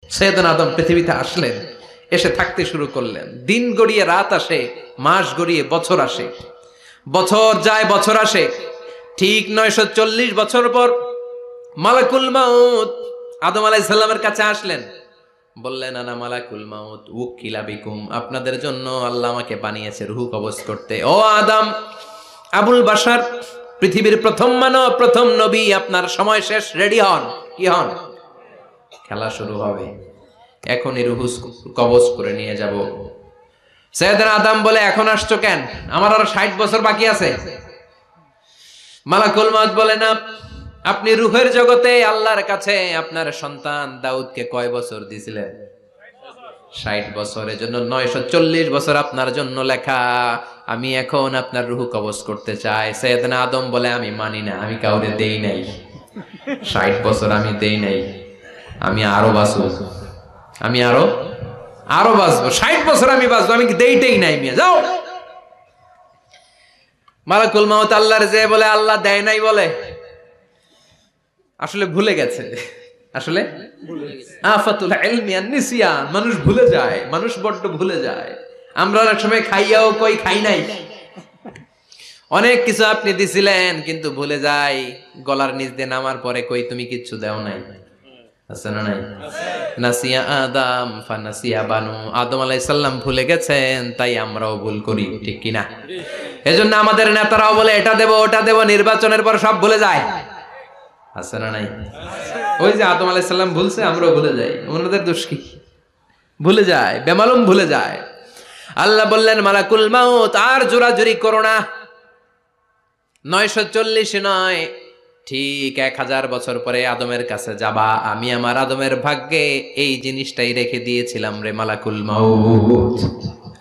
সৈয়দনা আদম পৃথিবীতে আসলেন, এসে থাকতে শুরু করলেন। দিন গড়িয়ে রাত আসে, মাস গড়িয়ে বছর আসে, বছর যায় বছর আসে। ঠিক 940 বছর পর মালাকুল মাউত আদম আলাইহিস সালামের কাছে আসলেন, বললেন আনা মালাকুল মাউত উকিলা বিকুম, আপনাদের জন্য আল্লাহ আমাকে বানিয়েছে রূহ কবজ করতে। ও আদম, আবুল বাশার, পৃথিবীর প্রথম মানব, প্রথম নবী, আপনার সময় শেষ, রেডি হন। কি হন? খেলা শুরু হবে, এখনই রূহ কবজ করে নিয়ে যাব। সৈয়দনা আদম বলে, এখন আসছো কেন? আমার আরো 60 বছর বাকি আছে। মালাকুল মাউত বলে, না, আপনি রূহের জগতে আল্লাহর কাছে আপনার সন্তান দাউদকে কয় বছর দিয়েছিলেন? 60 বছর। এজন্য 940 বছর আপনার জন্য লেখা। আমি এখন আপনার রূহ কবজ করতে চাই। সৈয়দনা আদম বলে, আমি মানি না, আমি কাউরে দেই নাই। 60 বছর আমি দেই নাই, আমি আরো বাঁচবো, আমি আরো বাঁচবো, 60 বছর আমি বাঁচবো, আমি দেইতেই নাই। মিয়া যাও। মালাকুল মাউত আল্লাহর যে বলে, আল্লাহ দেয় নাই বলে, আসলে ভুলে গেছে। আসলে আফাতুল ইলমি আন নিসিয়ান, মানুষ ভুলে যায়, মানুষ বড্ড ভুলে যায়। আমরা অনেক সময় খাইয়াও কই খাই নাই। অনেক কিছু আপনি দিছিলেন কিন্তু ভুলে যাই, গলার নিচ দিয়ে নামার পরে কই তুমি কিচ্ছু দাও নাই। আছে না নাই? নাসিয়া আদম ফানাসিয়া বানু, আদম আলাইহিস সালাম ভুলে গেছেন, তাই আমরাও ভুল করি, ঠিক কি না? এজন্য আমাদের নেতারাও বলে এটা দেব ওটা দেব, নির্বাচনের পর সব ভুলে যায়। আছে না নাই? ওই যে আদম আলাইহিস সালাম ভুলছে, আমরাও ভুলে যাই। ওনাদের দোষ কি? ভুলে যায়, বেমালুম ভুলে যায়। আল্লাহ বললেন, মালাকুল মাউত আর জোরাজুরি করো না। 940 নয়, ঠিক 1000 বছর পরে আদমের কাছে যাবা। আমি আমার আদমের ভাগ্যে এই জিনিসটাই রেখে দিয়েছিলাম রে মালাকুল মাউত।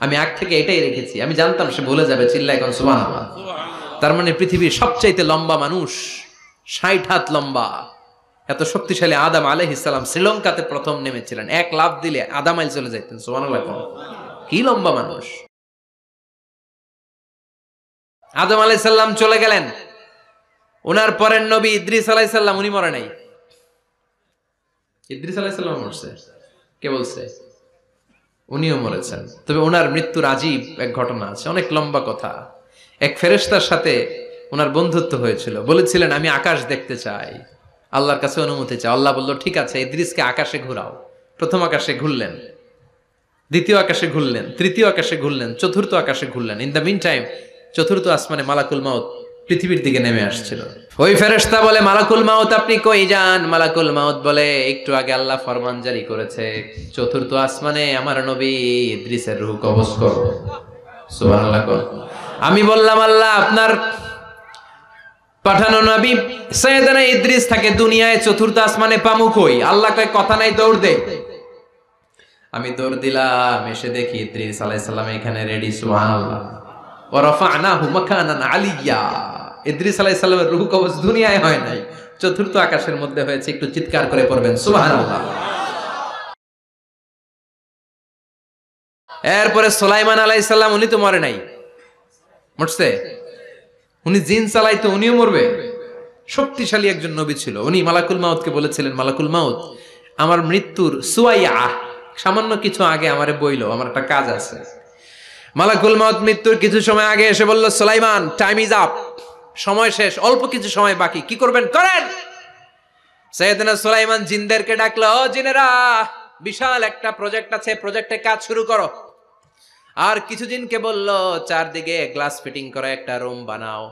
আমি আগ থেকে এটাই রেখেছি, আমি জানতাম সে ভুলে যাবে। চিল্লায় এখন সুবহানাল্লাহ। তার মানে পৃথিবীর সবচাইতে লম্বা মানুষ, 60 হাত লম্বা, এত শক্তিশালী আদম আলাইহিস সালাম শ্রীলঙ্কাতে প্রথম নেমেছিলেন। এক লাফ দিলে আধা মাইল চলে যাইতেন। সুবহানাল্লাহ। কি লম্বা মানুষ। আদম আলাইহিস সালাম চলে গেলেন, ওনার পরের নবী ইদ্রিস আলাইহিস সালাম, উনি মরে নাই। ইদ্রিস আলাইহিস সালাম মরছে, কে বলছে? উনিও মরেছেন। তবে ওনার মৃত্যুর আজীব এক ঘটনা আছে, অনেক লম্বা কথা। এক ফেরেশতার সাথে ওনার বন্ধুত্ব হয়েছিল, বলেছিলেন আমি আকাশ দেখতে চাই, আল্লাহর কাছে অনুমতি চাই। আল্লাহ বলল ঠিক আছে, ইদ্রিসকে আকাশে ঘুরাও। প্রথম আকাশে ঘুরলেন, দ্বিতীয় আকাশে ঘুরলেন, তৃতীয় আকাশে ঘুরলেন, চতুর্থ আকাশে ঘুরলেন। ইন দ্য মিন টাইম চতুর্থ আসমানে মালাকুল মাউত পৃথিবীর দিকে নেমে আসছিল। ওই ফেরেশতা বলে, মালাকুল মাউত আপনি কই যান? মালাকুল মাউত বলে, একটু আগে আল্লাহ ফরমান জারি করেছে, চতুর্থ আসমানে আমার নবী ইদ্রিসের রূহ কবজ করো। সুবহানাল্লাহ। আমি বললাম, আল্লাহ আপনার পাঠানো নবী সৈয়দনা ইদ্রিস থাকে দুনিয়ায়, চতুর্থ আসমানে পামু কই? আল্লাহ কয় কথা নাই, দৌড় দে। আমি দৌড় দিলাম, এসে দেখি ইদ্রিস আলাইহিস সালাম এখানে রেডি। সুবহানাল্লাহ। ওয়া রাফা'নাহু মাকানান আলিয়্যা। ইদ্রিস আলাইহিস সালামের রূহ কবজ দুনিয়ায় হয় নাই, চতুর্থ আকাশের মধ্যে হয়েছে। একটু চিৎকার করে পড়বেন সুবহানাল্লাহ। এরপরে সুলাইমান আলাইহিস সালাম, উনি তো মরে নাই, মরছে। উনি জিন চালাইতো, উনিও মরবে। শক্তিশালী একজন নবী ছিল। উনি মালাকুল মাউতকে বলেছিলেন, মালাকুল মাউত আমার মৃত্যুর সুয়াইয়া, সামান্য কিছু আগে আমারে বইলো, আমার একটা কাজ আছে। মালাকুল মাউত মৃত্যুর কিছু সময় আগে এসে বলল, সুলাইমান টাইম ইজ আপ, সময় শেষ, অল্প কিছু সময় বাকি, কি করবেন করেন। সাইয়েদনা সুলাইমান জিনদেরকে ডাকলো, ও জিনেরা, বিশাল একটা প্রজেক্ট আছে, প্রজেক্টে কাজ শুরু করো। আর কিছু জিনকে বলল, চারদিকে গ্লাস ফিটিং করা একটা রুম বানাও।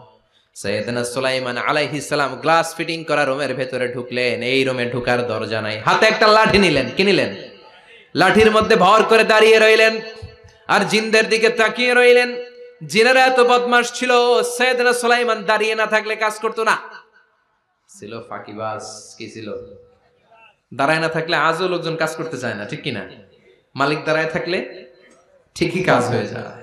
সাইয়েদনা সুলাইমান আলাইহিস সালাম গ্লাস ফিটিং করা রুমের ভেতরে ঢুকলেন। এই রুমে ঢুকার দরজা নাই, হাতে একটা লাঠি নিলেন। কি নিলেন? লাঠির মধ্যে ভর করে দাঁড়িয়ে রইলেন আর জিনদের দিকে তাকিয়ে রইলেন। জিনেরা এত বদমাশ ছিল, সাইয়েদনা সুলাইমান দাঁড়িয়ে না থাকলে কাজ করতো না। ছিল ফাঁকিবাজ। কি ছিল? দাঁড়ায় না থাকলে আজও লোকজন কাজ করতে চায় না, ঠিক কিনা? মালিক দাঁড়ায় থাকলে ঠিকই কাজ হয়ে যায়।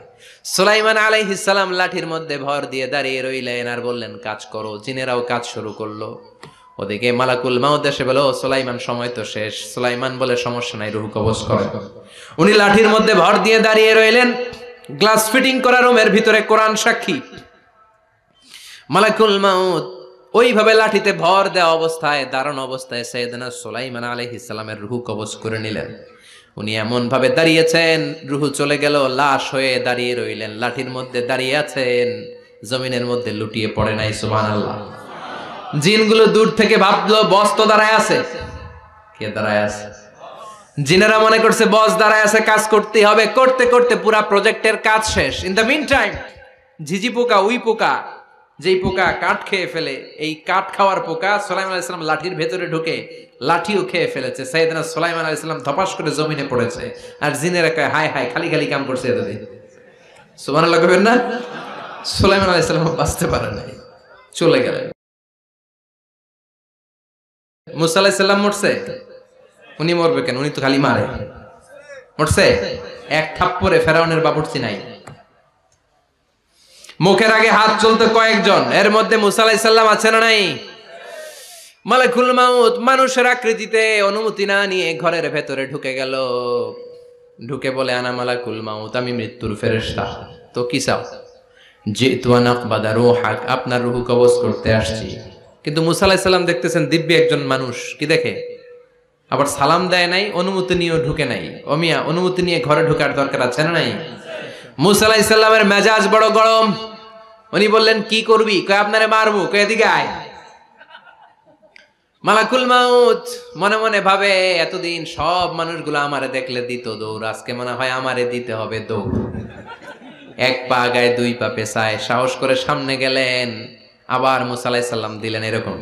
সুলাইমান আলাইহিস সালাম লাঠির মধ্যে ভর দিয়ে দাঁড়িয়ে রইলেন আর বললেন কাজ করো। জিনেরাও কাজ শুরু করলো। ওদিকে মালাকুল মাউত এসে বলে, ও সুলাইমান সময় তো শেষ। সুলাইমান বলে, সমস্যা নাই, রূহ কবজ করো। উনি লাঠির মধ্যে ভর দিয়ে দাঁড়িয়ে রইলেন। গ্লাস ফিটিং করা রুমের ভিতরে কোরআন সাক্ষী। মালাকুল মাউত ওইভাবে লাঠিতে ভর দেওয়া অবস্থায়, দাঁড়ানো অবস্থায় সাইয়েদনা সুলাইমান আলাইহিস সালামের রূহ কবজ করে নিলেন। উনি এমন ভাবে দাঁড়িয়েছেন, রূহ চলে গেল, লাশ হয়ে দাঁড়িয়ে রইলেন। লাঠির মধ্যে দাঁড়িয়ে আছেন, জমিনের মধ্যে লুটিয়ে পড়ে নাই। সুবহানাল্লাহ। জিনগুলো দূর থেকে ভাবলো বস তো দাঁড়ায় আছে। কে দাঁড়ায় আছে? জিনেরা মনে করছে বস দাঁড়ায় আছে, কাজ করতে হবে। করতে করতে পুরা প্রজেক্টের কাজ শেষ। ইন দ্য মিন টাইম ঝিঝি পোকা, উই পোকা, যেই পোকা কাঠ খেয়ে ফেলে, এই কাঠ খাওয়ার পোকা সুলাইমান আলাইহিস সালাম লাঠির ভেতরে ঢুকে লাঠিও খেয়ে ফেলেছে। সাইয়েদনা সুলাইমান আলাইহিস সালাম ধপাস করে জমিনে পড়েছে। আর জিনেরা কয় হায় হায়, খালি খালি কাম করছে এতদিন। সুবহানাল্লাহ কইবেন না? সুলাইমান আলাইহিস সালাম বাঁচতে পারে নাই, চলে গেলেন। মুসা আলাইহিস সালাম মরছে? উনি মরবে কেন? উনি তো খালি মারে। মরছে? এক থাপ্পড়ে ফেরাউনের বাবুর্চি নাই। মুখের আগে হাত চলতে কয়েকজন, এর মধ্যে মুসা আলাইহিস সালাম আছে না নাই? মালাকুল মাউত মানুষের আকৃতিতে অনুমতি না নিয়ে ঘরের ভেতরে ঢুকে গেল। ঢুকে বলে আনা মালাকুল মাউত, আমি মৃত্যুর ফেরেশতা। তো কি চাও? জিতু আন আকবাদা রূহাক, আপনার রূহ কবজ করতে আসছি। কিন্তু মুসা আলাইহিস সালাম দেখতেছেন দিব্য একজন মানুষ, কি দেখে? আবার সালাম দেয় নাই, অনুমতি নিয়েও ঢুকে নাই। অমিয়া অনুমতি নিয়ে ঘরে ঢোকার দরকার আছে না নাই? মুসা আলাইহিস সালামের মেজাজ বড় গরম। উনি বললেন কি করবি? কয় আপনারে মারবো। কয় এদিকে আয়। মালাকুল মাউত মনে মনে ভাবে এতদিন সব মানুষগুলো আমারে দেখলে দিত দৌড়, আজকে মনে হয় আমারে দিতে হবে দৌড়। এক পা আগায় দুই পা পেছায়, সাহস করে সামনে গেলেন। আবার মুসা আলাইহিস সালাম দিলেন এরকম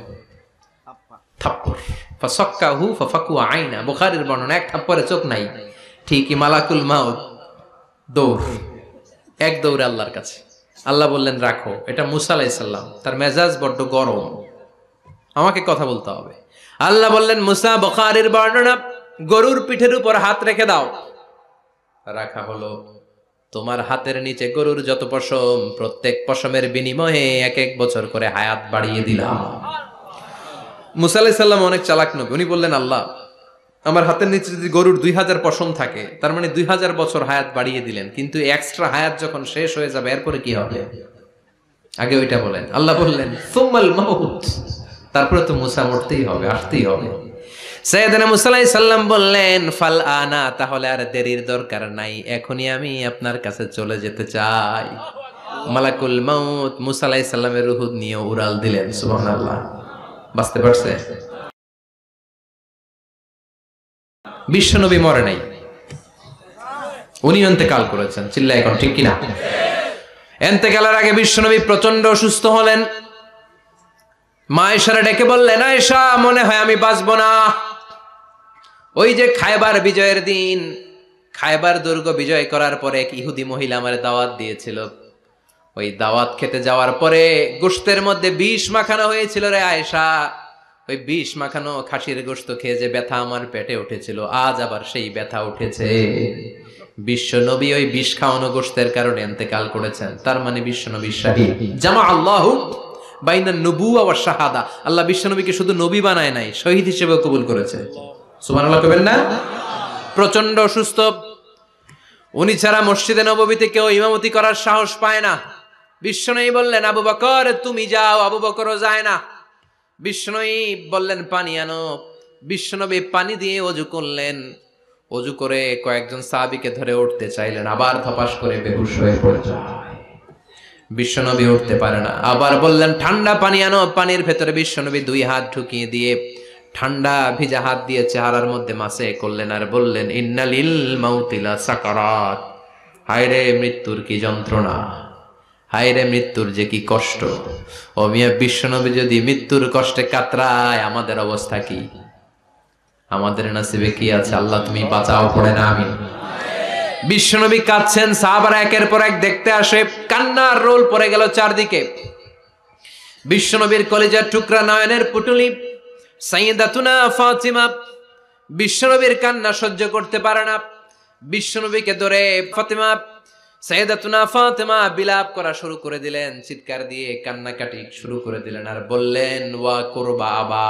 থাপ্পড়। ফাসাক্কাহু ফাফাকু আইনা, বুখারীর বর্ণনা, এক থাপ্পড়ে চোখ নাই। ঠিকই মালাকুল মাউত দৌড়, এক দৌড়ে আল্লাহর কাছে। আল্লাহ বললেন রাখো, এটা মুসা আলাইহিস সালাম, তার মেজাজ বড্ড গরম, আমাকে কথা বলতে হবে। আল্লাহ বললেন মুসা, বুখারীর বর্ণনা, গরুর পিঠের উপর হাত রেখে দাও। রাখা হলো। তোমার হাতের নিচে গরুর যত পশম, প্রত্যেক পশমের বিনিময়ে এক এক বছর করে হায়াত বাড়িয়ে দিলাম। মুসা আলাইহিস সালাম অনেক চালাক নবী। উনি বললেন আল্লাহ, আমার হাতের নিচে যদি গরুর 2000 পশম থাকে, তার মানে 2000 বছর হায়াত বাড়িয়ে দিলেন। কিন্তু এক্সট্রা হায়াত যখন শেষ হয়ে যাবে এরপরে কি হবে? আগে ওইটা বলেন। আল্লাহ বললেন সুম্মাল মাউত, তারপরে তো মুসা মরতেই হবে, আসতেই হবে। সাইয়েদনা মুসা আলাইহিস সালাম বললেন ফাল আনা, তাহলে আর দেরির দরকার নাই, এখনই আমি আপনার কাছে চলে যেতে চাই। মালাকুল মাউত মুসা আলাইহিস সালামের রূহ নিয়ে উড়াল দিলেন। সুবহানাল্লাহ। বাঁচতে পারছে? বিশ্বনবী মরে নাই, উনি ইন্তেকাল করেছেন। চিল্লায় এখন ঠিক কিনা? ইন্তেকালের আগে বিশ্বনবী প্রচন্ড অসুস্থ হলেন। মা আয়েশারে ডেকে বললেন, আয়েশা মনে হয় আমি বাঁচবো না। ওই যে খায়বার বিজয়ের দিন, খায়বার দুর্গ বিজয় করার পরে এক ইহুদি মহিলা আমার দাওয়াত দিয়েছিল। ওই দাওয়াত খেতে যাওয়ার পরে গোশতের মধ্যে বিষ মাখানো হয়েছিল রে আয়েশা। ওই বিষ মাখানো খাসির গোশত খেয়ে যে ব্যথা আমার পেটে উঠেছিল, আজ আবার সেই ব্যথা উঠেছে। বিশ্ব নবী ওই বিষ খাওয়ানো গোশতের কারণে ইন্তেকাল করেছেন। তার মানে বিশ্ব নবী শাহীদ। জামা আল্লাহু বাইনা নবুওয়া ওয়া শাহাদা, আল্লাহ বিশ্ব নবীকে শুধু নবী বানায় নাই, শহীদ হিসেবে কবুল করেছে। সুবহানাল্লাহ কইবেন না? প্রচন্ড অসুস্থ, উনি ছাড়া মসজিদে নববীতে কেউ ইমামতি করার সাহস পায় না। বিশ্বনবী বললেন আবু বকর তুমি যাও, আবু বকরও যায় না। বিশ্বনবী বললেন পানি আনো। বিশ্বনবী পানি দিয়ে ওযু করলেন। ওযু করে কয়েকজন সাহাবীকে ধরে উঠতে চাইলেন, আবার ধপাস করে বেহুশ হয়ে পড়ে যায়। বিশ্বনবী উঠতে পারে না। আবার বললেন ঠান্ডা পানি আনো। পানির ভেতরে বিশ্বনবী দুই হাত ঢুকিয়ে দিয়ে ঠান্ডা ভিজা হাত দিয়ে চেহারার মধ্যে মাসে করলেন আর বললেন ইন্নালিল মাউতিলা সাকারাত, হায়রে মৃত্যুর কি যন্ত্রণা, হায়রে মৃত্যুর যে কি কষ্ট। ও মিয়া, বিশ্বনবী যদি মৃত্যুর কষ্টে কাতরায়, আমাদের অবস্থা কি? আমাদের নসিবে কি আছে? আল্লাহ তুমি বাঁচাও, পড়ে না আমি। বিশ্বনবী কাঁদছেন, সাহাবারা একের পর এক দেখতে আসে, কান্নার রোল পড়ে গেল চারদিকে। বিশ্বনবীর কলিজার টুকরা নয়নের পুটুলি সাইয়্যিদাতুনা ফাতিমা বিশ্বনবীর কান্না সহ্য করতে পারে না। বিশ্বনবীকে ধরে ফাতিমা, সাইয়্যিদাতুনা ফাতিমা বিলাপ করা শুরু করে দিলেন, চিৎকার দিয়ে কান্নাকাটি শুরু করে দিলেন আর বললেন ওয়া কুরবা আবা,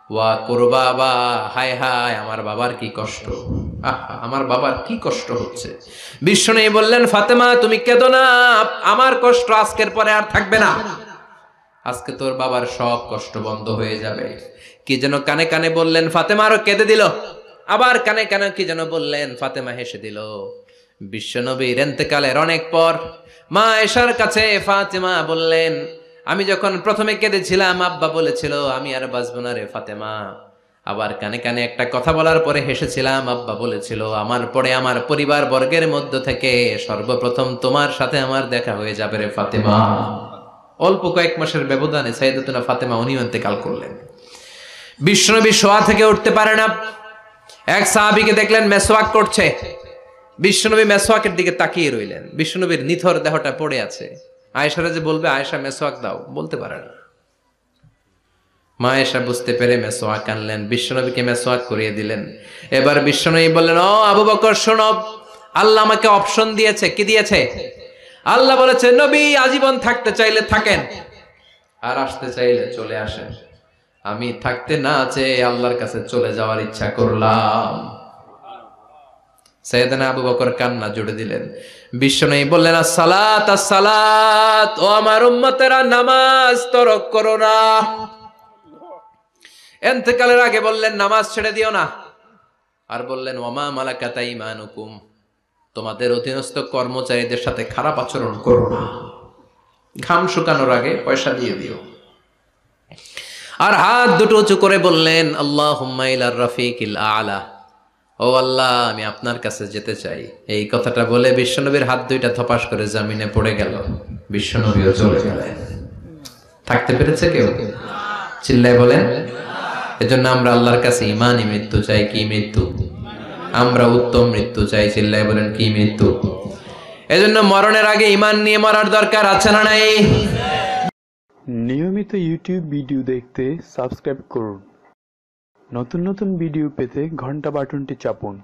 ওয়া কুরবা আবা, হায় হায় আমার বাবার কি কষ্ট, আহা আমার বাবার কি কষ্ট হচ্ছে। বিশ্বনবী বললেন ফাতেমা তুমি কেঁদো না, আমার কষ্ট আজকের পরে আর থাকবে না। আজকে তোর বাবার সব কষ্ট বন্ধ হয়ে যাবে। কি যেন কানে কানে বললেন, ফাতেমা আরো কেঁদে দিল। আবার কানে কানে কি যেন বললেন, ফাতেমা হেসে দিল। বিশ্বনবীর ইন্তেকালের অনেক পর মা আয়েশার কাছে ফাতেমা বললেন, আমি যখন প্রথমে কেঁদেছিলাম আব্বা বলেছিল আমি আর বাঁচব না রে ফাতেমা। আবার কানে কানে একটা কথা বলার পরে হেসেছিলাম, আব্বা বলেছিল আমার পরে আমার পরিবার বর্গের মধ্য থেকে সর্বপ্রথম তোমার সাথে আমার দেখা হয়ে যাবে রে ফাতেমা। অল্প কয়েক মাসের ব্যবধানে সাইয়েদাতুনা ফাতেমা উনিও ইন্তেকাল করলেন। বিশ্বনবী শোয়া থেকে উঠতে পারে না। এক সাহাবীকে দেখলেন মেসওয়াক করছে। বিশ্বনবী মেসওয়াকের দিকে তাকিয়ে রইলেন। বিশ্বনবীর নিথর দেহটা পড়ে আছে। আয়েশারা যে বলবে আয়েশা মেসওয়াক দাও, বলতে পারে না। মা আয়েশা বুঝতে পেরে মেসওয়াক আনলেন, বিশ্বনবীকে মেসওয়াক করিয়ে দিলেন। এবার বিশ্বনবী বললেন, ও আবু বকর শোনো, আল্লাহ আমাকে অপশন দিয়েছে। কি দিয়েছে? আল্লাহ বলেছে নবী আজীবন থাকতে চাইলে থাকেন, আর আসতে চাইলে চলে আসেন। আমি থাকতে না চেয়ে আল্লাহর কাছে চলে যাওয়ার ইচ্ছা করলাম। সাইয়েদনা আবু বকর কান্না জুড়ে দিলেন। বিশ্বনবী বললেন, আসসালাত আসসালাত, ও আমার উম্মতেরা নামাজ তরক করো না। ইন্তেকালের আগে বললেন নামাজ ছেড়ে দিও না। আর বললেন ওয়ামা মালাকাত আইমানুকুম, তোমাদের অধীনস্থ কর্মচারীদের সাথে খারাপ আচরণ করো না। ঘাম শুকানোর আগে পয়সা দিয়ে দিও। আর হাত দুটো উঁচু করে বললেন আল্লাহুম্মা ইলার রাফিকিল আলা, ও আল্লাহ আমি আপনার কাছে যেতে চাই। এই কথাটা বলে বিশ্বনবীর হাত দুইটা ধপাস করে জমিনে পড়ে গেল। বিশ্বনবীও চলে গেলেন। থাকতে পেরেছে কেউ? চিল্লায় বলেন। এজন্য আমরা আল্লাহর কাছে ঈমানি মৃত্যু চাই। কি মৃত্যু? আমরা উত্তম মৃত্যু চাই। চিল্লায় বলেন কি মৃত্যু? এজন্য মরণের আগে ঈমান নিয়ে মরার দরকার আছে না নাই? নিয়মিত ইউটিউব ভিডিও দেখতে সাবস্ক্রাইব করুন। নতুন নতুন ভিডিও পেতে ঘন্টা বাটনটি চাপুন।